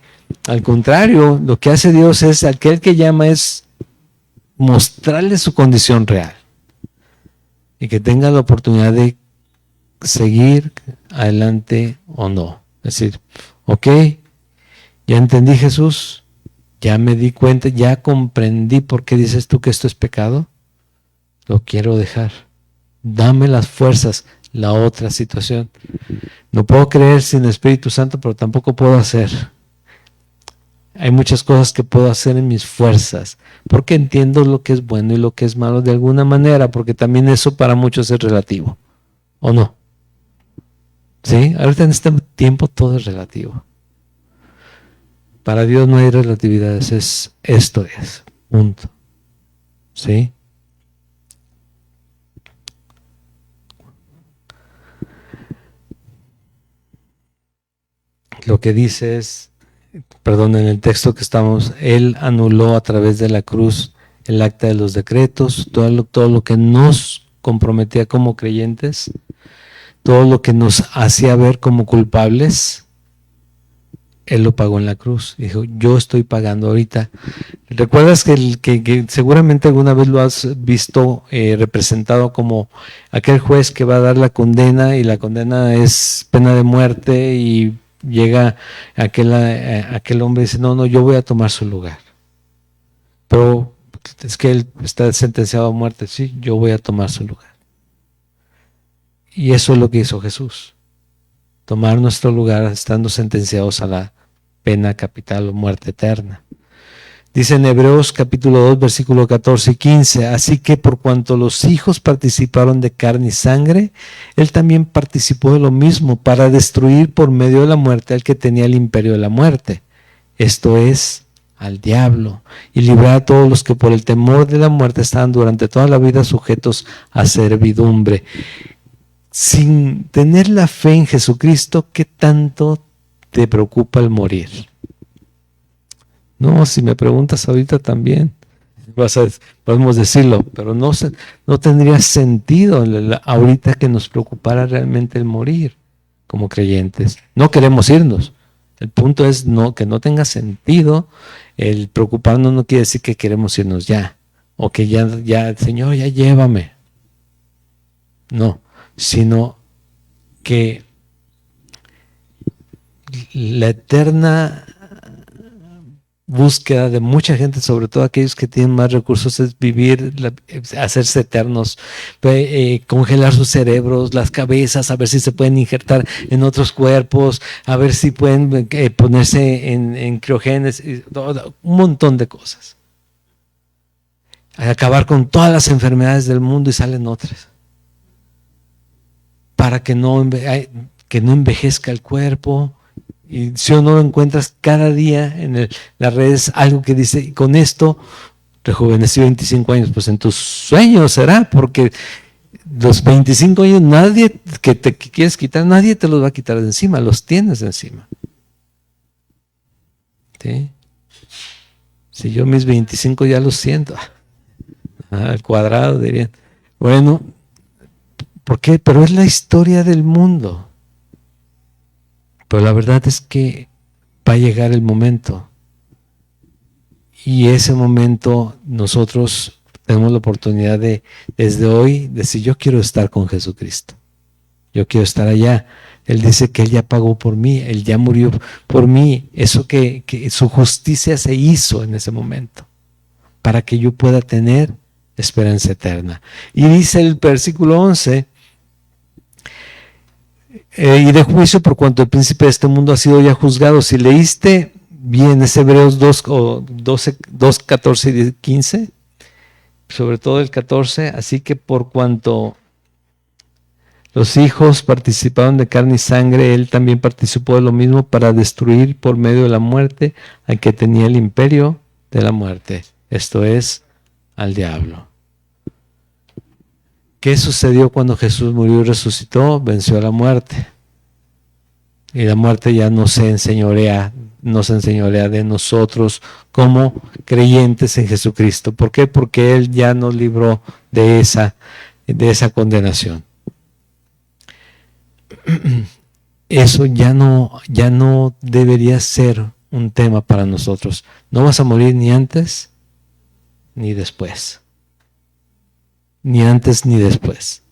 Speaker 1: Al contrario, lo que hace Dios es, aquel que llama es mostrarle su condición real y que tenga la oportunidad de seguir adelante o no. Es decir, ok, ya entendí, Jesús, ya me di cuenta, ya comprendí por qué dices tú que esto es pecado, lo quiero dejar. Dame las fuerzas. La otra situación, no puedo creer sin el Espíritu Santo, pero tampoco puedo hacer. Hay muchas cosas que puedo hacer en mis fuerzas, porque entiendo lo que es bueno y lo que es malo de alguna manera, porque también eso para muchos es relativo, ¿o no? ¿Sí? Ahorita en este tiempo todo es relativo. Para Dios no hay relatividades, esto es, punto. ¿Sí? Lo que dice es, perdón, en el texto que estamos, Él anuló a través de la cruz el acta de los decretos, todo lo que nos comprometía como creyentes, todo lo que nos hacía ver como culpables, Él lo pagó en la cruz. Dijo, yo estoy pagando ahorita. ¿Recuerdas que seguramente alguna vez lo has visto representado como aquel juez que va a dar la condena y la condena es pena de muerte y llega aquel hombre y dice, no, yo voy a tomar su lugar. Pero es que él está sentenciado a muerte, sí, yo voy a tomar su lugar. Y eso es lo que hizo Jesús. Tomar nuestro lugar estando sentenciados a la pena capital o muerte eterna. Dice en Hebreos capítulo 2, versículo 14 y 15, así que por cuanto los hijos participaron de carne y sangre, Él también participó de lo mismo para destruir por medio de la muerte al que tenía el imperio de la muerte, esto es, al diablo, y librar a todos los que por el temor de la muerte estaban durante toda la vida sujetos a servidumbre. Sin tener la fe en Jesucristo, ¿qué tanto te preocupa el morir? No, si me preguntas ahorita también, podemos decirlo, pero no tendría sentido ahorita que nos preocupara realmente el morir como creyentes. No queremos irnos. El punto es que no tenga sentido. El preocuparnos no quiere decir que queremos irnos ya, o que ya Señor, ya llévame. No, sino que la eterna búsqueda de mucha gente, sobre todo aquellos que tienen más recursos, es vivir, hacerse eternos, congelar sus cerebros, las cabezas, a ver si se pueden injertar en otros cuerpos, a ver si pueden ponerse en criogénesis, un montón de cosas. Acabar con todas las enfermedades del mundo y salen otras. Para que no envejezca el cuerpo. Y si o no lo encuentras cada día en las redes, algo que dice, con esto rejuvenecí 25 años, pues en tus sueños será, porque los 25 años nadie que quieres quitar, nadie te los va a quitar de encima, los tienes de encima. ¿Sí? Si yo mis 25 ya los siento, al cuadrado dirían. Bueno, ¿por qué? Pero es la historia del mundo. Pero la verdad es que va a llegar el momento. Y ese momento nosotros tenemos la oportunidad de, desde hoy, decir, yo quiero estar con Jesucristo. Yo quiero estar allá. Él dice que Él ya pagó por mí, Él ya murió por mí. Eso que su justicia se hizo en ese momento, para que yo pueda tener esperanza eterna. Y dice el versículo 11, y de juicio por cuanto el príncipe de este mundo ha sido ya juzgado. Si leíste bien, es Hebreos 2, 14 y 15, sobre todo el 14, así que por cuanto los hijos participaron de carne y sangre, él también participó de lo mismo para destruir por medio de la muerte al que tenía el imperio de la muerte, esto es, al diablo. ¿Qué sucedió cuando Jesús murió y resucitó? Venció a la muerte. Y la muerte ya no se enseñorea de nosotros como creyentes en Jesucristo. ¿Por qué? Porque Él ya nos libró de esa condenación. Eso ya no debería ser un tema para nosotros. No vas a morir ni antes ni después. Ni antes ni después.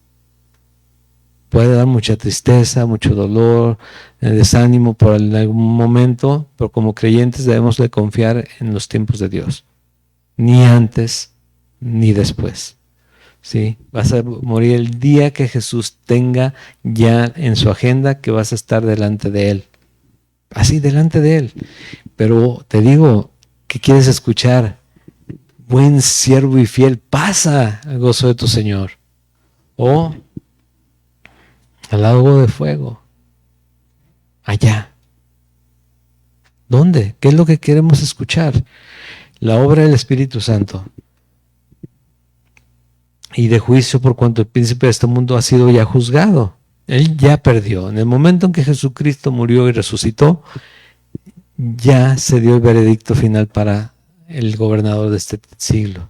Speaker 1: Puede dar mucha tristeza, mucho dolor, desánimo por algún momento, pero como creyentes debemos de confiar en los tiempos de Dios. Ni antes ni después. ¿Sí? Vas a morir el día que Jesús tenga ya en su agenda que vas a estar delante de Él. Así, delante de Él. Pero te digo, ¿qué quieres escuchar? Buen siervo y fiel, pasa al gozo de tu Señor. O al lago de fuego. Allá. ¿Dónde? ¿Qué es lo que queremos escuchar? La obra del Espíritu Santo. Y de juicio por cuanto el príncipe de este mundo ha sido ya juzgado. Él ya perdió. En el momento en que Jesucristo murió y resucitó, ya se dio el veredicto final para el gobernador de este siglo.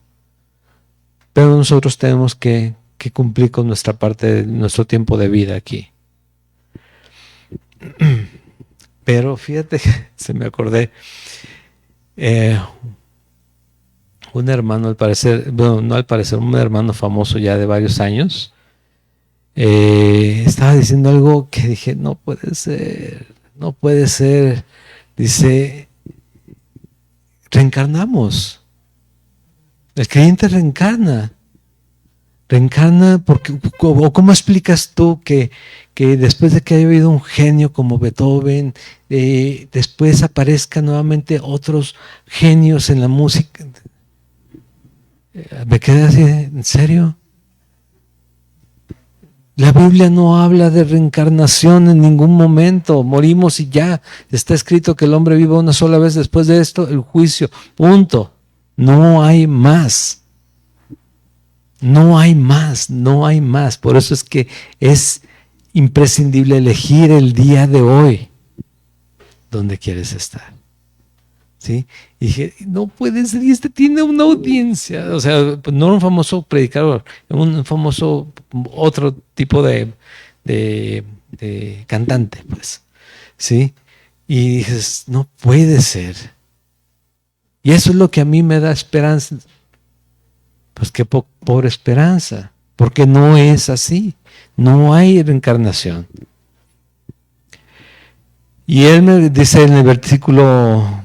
Speaker 1: Pero nosotros tenemos que cumplir con nuestra parte de nuestro tiempo de vida aquí. Pero fíjate, se me acordé, un hermano al parecer, bueno, no al parecer, un hermano famoso ya de varios años, estaba diciendo algo que dije, no puede ser. Dice, reencarnamos. El creyente reencarna porque, o ¿cómo explicas tú que después de que haya habido un genio como Beethoven, después aparezcan nuevamente otros genios en la música? Me quedé así, ¿en serio? La Biblia no habla de reencarnación en ningún momento. Morimos y ya. Está escrito que el hombre vive una sola vez, después de esto el juicio. Punto. No hay más. No hay más, no hay más. Por eso es que es imprescindible elegir el día de hoy donde quieres estar. ¿Sí? Y dije, no puede ser, y este tiene una audiencia. O sea, no un famoso predicador, un famoso otro tipo de cantante, pues. ¿Sí? Y dices, no puede ser. Y eso es lo que a mí me da esperanza. Pues qué pobre esperanza, porque no es así, no hay reencarnación. Y él me dice en el versículo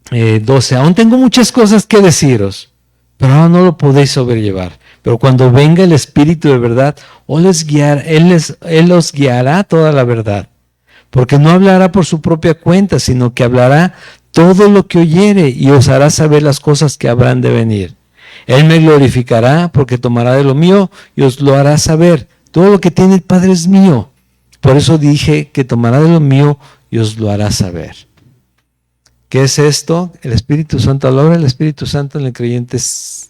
Speaker 1: 12, aún tengo muchas cosas que deciros, pero ahora no lo podéis sobrellevar. Pero cuando venga el Espíritu de verdad, Él los guiará a toda la verdad, porque no hablará por su propia cuenta, sino que hablará todo lo que oyere y os hará saber las cosas que habrán de venir. Él me glorificará porque tomará de lo mío y os lo hará saber. Todo lo que tiene el Padre es mío. Por eso dije que tomará de lo mío y os lo hará saber. ¿Qué es esto? El Espíritu Santo. La obra del Espíritu Santo en el creyente es...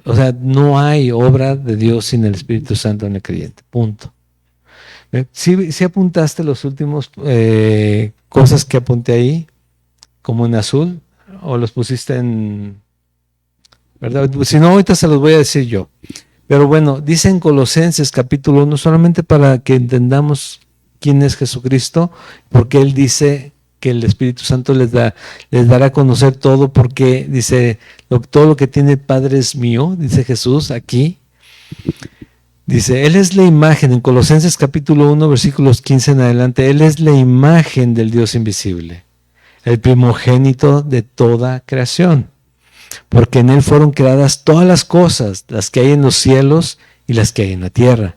Speaker 1: O sea, no hay obra de Dios sin el Espíritu Santo en el creyente. Punto. ¿Sí apuntaste los últimos cosas que apunté ahí? Como en azul. ¿O los pusiste en... ¿verdad? Si no, ahorita se los voy a decir yo. Pero bueno, dice en Colosenses capítulo 1, solamente para que entendamos quién es Jesucristo, porque Él dice que el Espíritu Santo les dará a conocer todo, porque dice, todo lo que tiene el Padre es mío, dice Jesús aquí. Dice, Él es la imagen, en Colosenses capítulo 1, versículos 15 en adelante, Él es la imagen del Dios invisible, el primogénito de toda creación, porque en Él fueron creadas todas las cosas, las que hay en los cielos y las que hay en la tierra,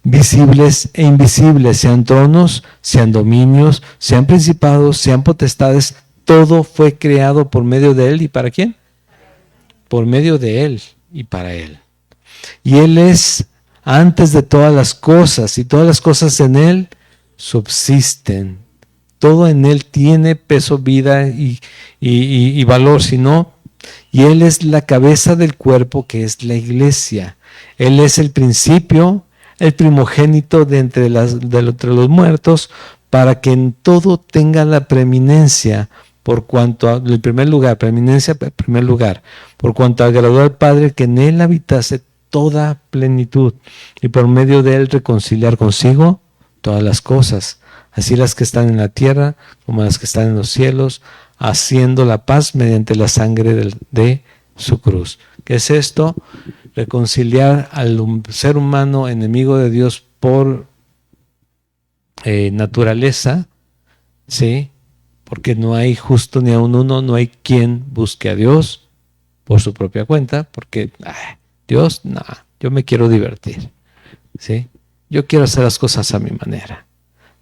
Speaker 1: visibles e invisibles, sean tronos, sean dominios, sean principados, sean potestades, todo fue creado por medio de Él. ¿Y para quién? Por medio de Él y para Él. Y Él es antes de todas las cosas, y todas las cosas en Él subsisten. Todo en Él tiene peso, vida y valor, sino, y Él es la cabeza del cuerpo que es la iglesia. Él es el principio, el primogénito de entre los muertos, para que en todo tenga la preeminencia, por cuanto el primer lugar, preeminencia, primer lugar, por cuanto agradó al Padre que en Él habitase toda plenitud, y por medio de Él reconciliar consigo todas las cosas, así las que están en la tierra como las que están en los cielos, haciendo la paz mediante la sangre de su cruz. ¿Qué es esto? Reconciliar al ser humano enemigo de Dios por naturaleza, ¿sí? Porque no hay justo ni aun uno, no hay quien busque a Dios por su propia cuenta, porque Dios, no, yo me quiero divertir, ¿sí? Yo quiero hacer las cosas a mi manera.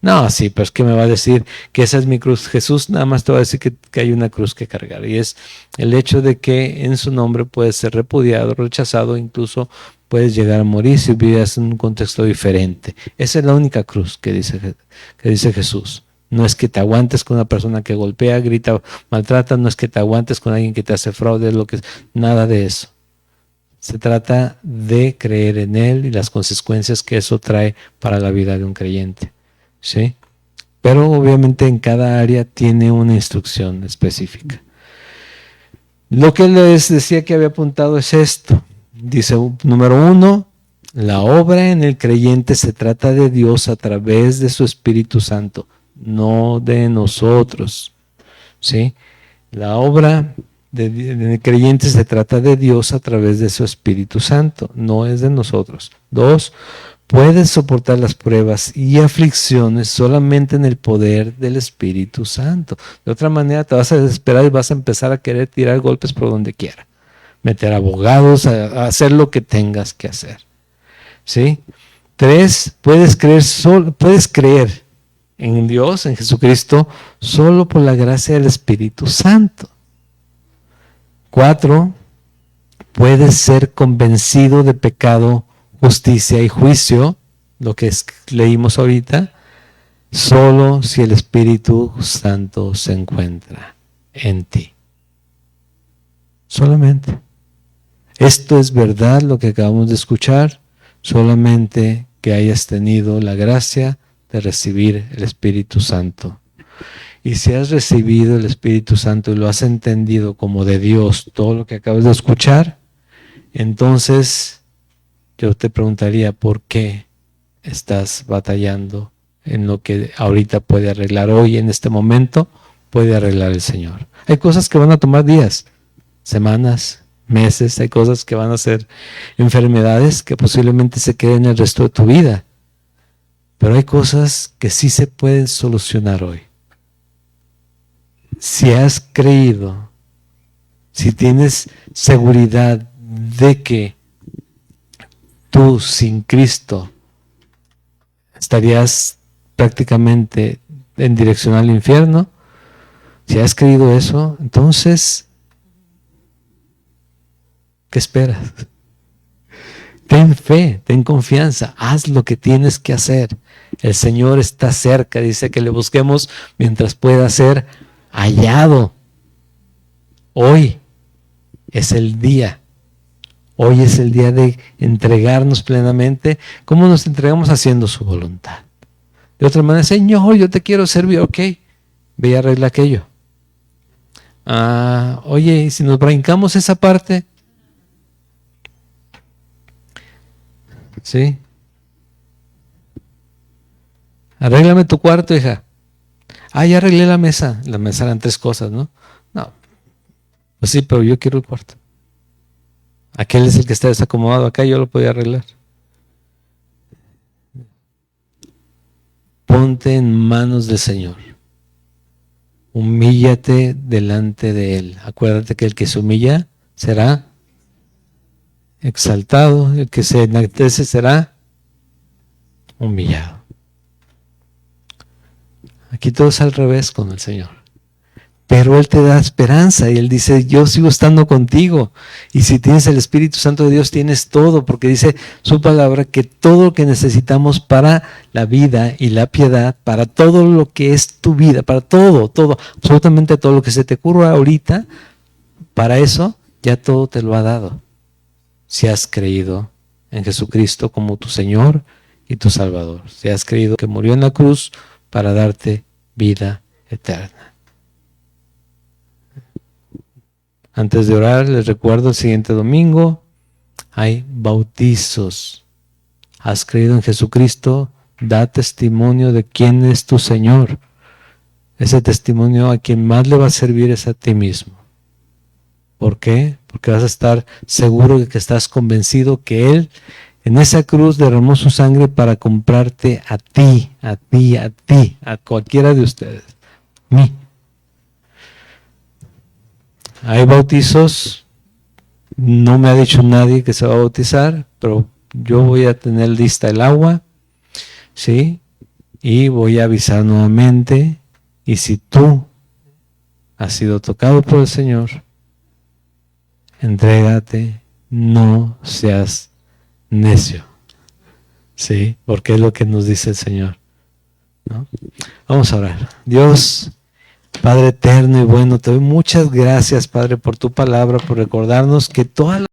Speaker 1: No, sí, pero es que me va a decir que esa es mi cruz. Jesús nada más te va a decir que hay una cruz que cargar, y es el hecho de que en su nombre puedes ser repudiado, rechazado, incluso puedes llegar a morir si vives en un contexto diferente. Esa es la única cruz que dice Jesús. No es que te aguantes con una persona que golpea, grita, maltrata, no es que te aguantes con alguien que te hace fraude, nada de eso. Se trata de creer en Él y las consecuencias que eso trae para la vida de un creyente, ¿sí? Pero obviamente en cada área tiene una instrucción específica. Lo que les decía que había apuntado es esto. Dice, número 1, la obra en el creyente se trata de Dios a través de su Espíritu Santo, no de nosotros, ¿sí? La obra en el creyente se trata de Dios a través de su Espíritu Santo, no es de nosotros. 2, puedes soportar las pruebas y aflicciones solamente en el poder del Espíritu Santo. De otra manera te vas a desesperar y vas a empezar a querer tirar golpes por donde quiera, meter abogados, a hacer lo que tengas que hacer, ¿sí? 3, puedes creer en Dios, en Jesucristo, solo por la gracia del Espíritu Santo. 4, puedes ser convencido de pecado, justicia y juicio, lo que leímos ahorita, solo si el Espíritu Santo se encuentra en ti. Solamente. Esto es verdad lo que acabamos de escuchar, solamente que hayas tenido la gracia de recibir el Espíritu Santo. Y si has recibido el Espíritu Santo y lo has entendido como de Dios, todo lo que acabas de escuchar, entonces yo te preguntaría, ¿por qué estás batallando en lo que ahorita puede arreglar? Hoy, en este momento, puede arreglar el Señor. Hay cosas que van a tomar días, semanas, meses, hay cosas que van a ser enfermedades que posiblemente se queden el resto de tu vida. Pero hay cosas que sí se pueden solucionar hoy. Si has creído, si tienes seguridad de que tú sin Cristo estarías prácticamente en dirección al infierno, si has creído eso, entonces, ¿qué esperas? Ten fe, ten confianza, haz lo que tienes que hacer. El Señor está cerca, dice que le busquemos mientras pueda ser hallado. Hoy es el día. Hoy es el día de entregarnos plenamente. ¿Cómo nos entregamos? Haciendo su voluntad. De otra manera, Señor, yo te quiero servir. Ok, ve y arregla aquello. Oye, ¿y si nos brincamos esa parte? ¿Sí? Arréglame tu cuarto, hija. Ah, ya arreglé la mesa. La mesa eran 3 cosas, ¿no? No, pues sí, pero yo quiero el cuarto. Aquel es el que está desacomodado acá, yo lo podía arreglar. Ponte en manos del Señor. Humíllate delante de Él. Acuérdate que el que se humilla será exaltado, el que se enaltece será humillado. Aquí todo es al revés con el Señor. Pero Él te da esperanza y Él dice, yo sigo estando contigo. Y si tienes el Espíritu Santo de Dios, tienes todo, porque dice su palabra que todo lo que necesitamos para la vida y la piedad, para todo lo que es tu vida, para todo, absolutamente todo lo que se te ocurra ahorita, para eso ya todo te lo ha dado. Si has creído en Jesucristo como tu Señor y tu Salvador. Si has creído que murió en la cruz para darte vida eterna. Antes de orar, les recuerdo el siguiente domingo hay bautizos. Has creído en Jesucristo, da testimonio de quién es tu Señor. Ese testimonio a quien más le va a servir es a ti mismo. ¿Por qué? Porque vas a estar seguro de que estás convencido que Él en esa cruz derramó su sangre para comprarte a ti, a cualquiera de ustedes. Mí. Hay bautizos, no me ha dicho nadie que se va a bautizar, pero yo voy a tener lista el agua, ¿sí? Y voy a avisar nuevamente, y si tú has sido tocado por el Señor, entrégate, no seas necio, ¿sí? Porque es lo que nos dice el Señor, ¿no? Vamos a orar. Dios, Padre eterno y bueno, te doy muchas gracias, Padre, por tu palabra, por recordarnos que todas las